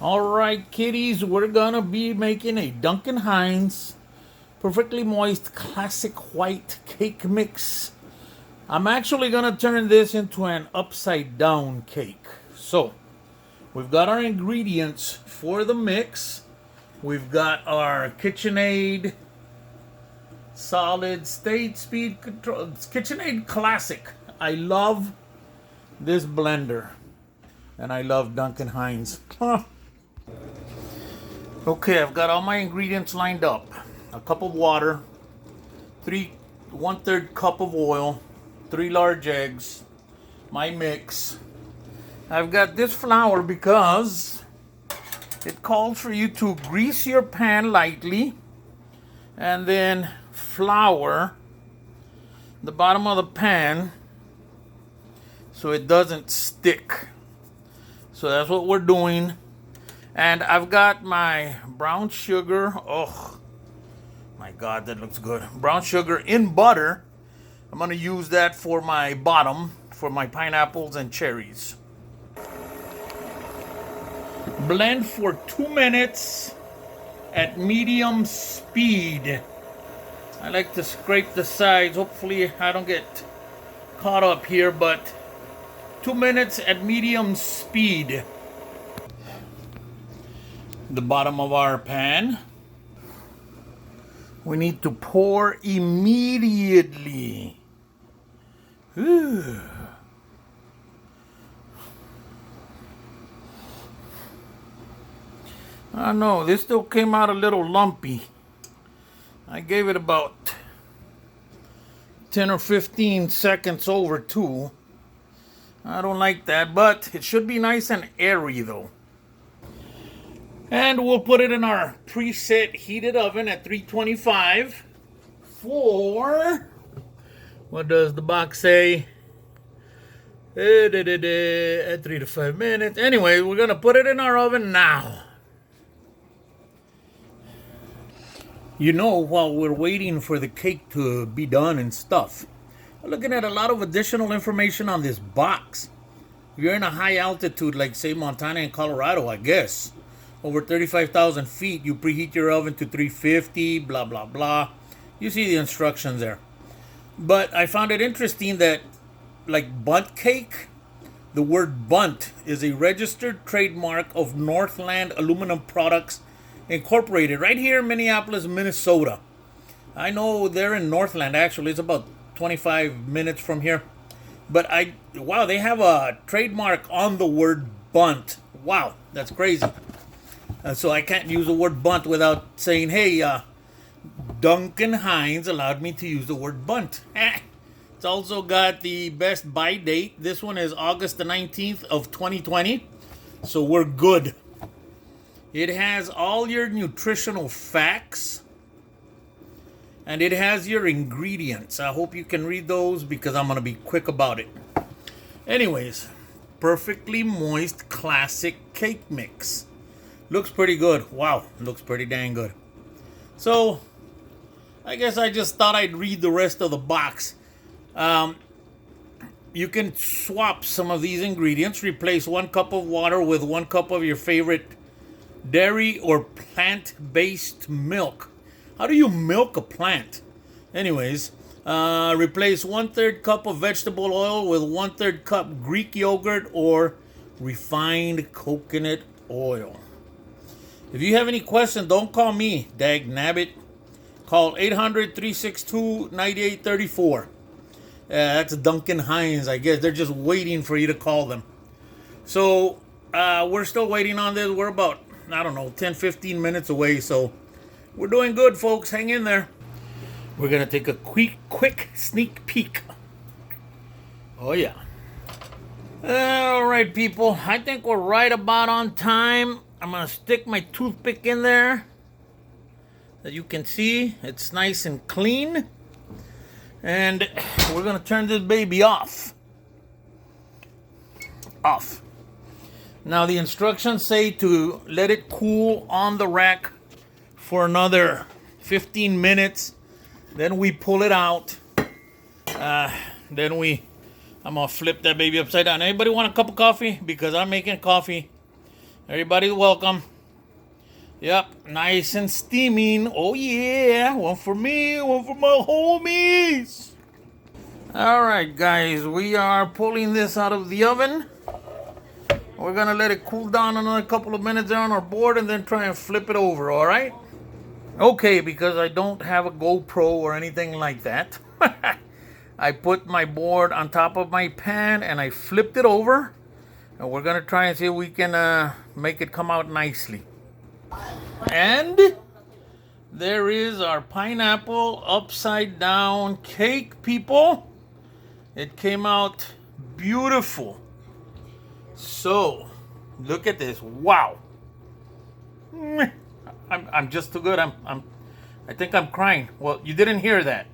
All right, kiddies, we're gonna be making a Duncan Hines perfectly moist classic white cake mix. I'm actually gonna turn this into an upside down cake. So, we've got our ingredients for the mix. We've got our KitchenAid solid state speed control, KitchenAid Classic. I love this blender, and I love Duncan Hines. Okay, I've got all my ingredients lined up. A cup of water, 1/3 cup of oil, 3 large eggs, my mix. I've got this flour because it calls for you to grease your pan lightly and then flour the bottom of the pan so it doesn't stick. So that's what we're doing. And I've got my brown sugar. Oh my God, that looks good. Brown sugar in butter. I'm gonna use that for my bottom, for my pineapples and cherries. Blend for 2 minutes at medium speed. I like to scrape the sides. Hopefully I don't get caught up here, but 2 minutes at medium speed. The bottom of our pan. We need to pour immediately. Ooh. I don't know, this still came out a little lumpy. I gave it about 10 or 15 seconds over 2. I don't like that, but it should be nice and airy though. And we'll put it in our preset heated oven at 325 for, what does the box say? At 3 to 5 minutes. Anyway, we're gonna put it in our oven now. You know, while we're waiting for the cake to be done and stuff, I'm looking at a lot of additional information on this box. If you're in a high altitude, like say Montana and Colorado, I guess, over 35,000 feet, you preheat your oven to 350, blah, blah, blah. You see the instructions there. But I found it interesting that, like bundt cake, the word bundt is a registered trademark of Northland Aluminum Products Incorporated, right here in Minneapolis, Minnesota. I know they're in Northland, actually. It's about 25 minutes from here. But wow, they have a trademark on the word bundt. Wow, that's crazy. So I can't use the word bundt without saying, hey, Duncan Hines allowed me to use the word bundt. It's also got the best buy date. This one is August the 19th of 2020. So we're good. It has all your nutritional facts. And it has your ingredients. I hope you can read those because I'm going to be quick about it. Anyways, perfectly moist classic cake mix. Looks pretty good. Wow, looks pretty dang good. So, I guess I just thought I'd read the rest of the box. You can swap some of these ingredients. Replace 1 cup of water with 1 cup of your favorite dairy or plant-based milk. How do you milk a plant? Anyways, replace 1/3 cup of vegetable oil with 1/3 cup Greek yogurt or refined coconut oil. If you have any questions, don't call me, dag nabbit. Call 800-362-9834. That's Duncan Hines, I guess. They're just waiting for you to call them. So, we're still waiting on this. We're about, I don't know, 10, 15 minutes away. So, we're doing good, folks. Hang in there. We're going to take a quick sneak peek. Oh, yeah. All right, people. I think we're right about on time. I'm going to stick my toothpick in there. As you can see, it's nice and clean. And we're going to turn this baby off. Off. Now, the instructions say to let it cool on the rack for another 15 minutes. Then we pull it out. I'm going to flip that baby upside down. Anybody want a cup of coffee? Because I'm making coffee. Everybody's welcome. Yep, nice and steaming. Oh yeah, one for me, one for my homies. All right, guys, we are pulling this out of the oven. We're gonna let it cool down another couple of minutes there on our board and then try and flip it over, all right? Okay, because I don't have a GoPro or anything like that, I put my board on top of my pan and I flipped it over. And we're gonna try and see if we can make it come out nicely. And there is our pineapple upside down cake, people. It came out beautiful. So, look at this. Wow. I'm just too good. I think I'm crying. Well, you didn't hear that.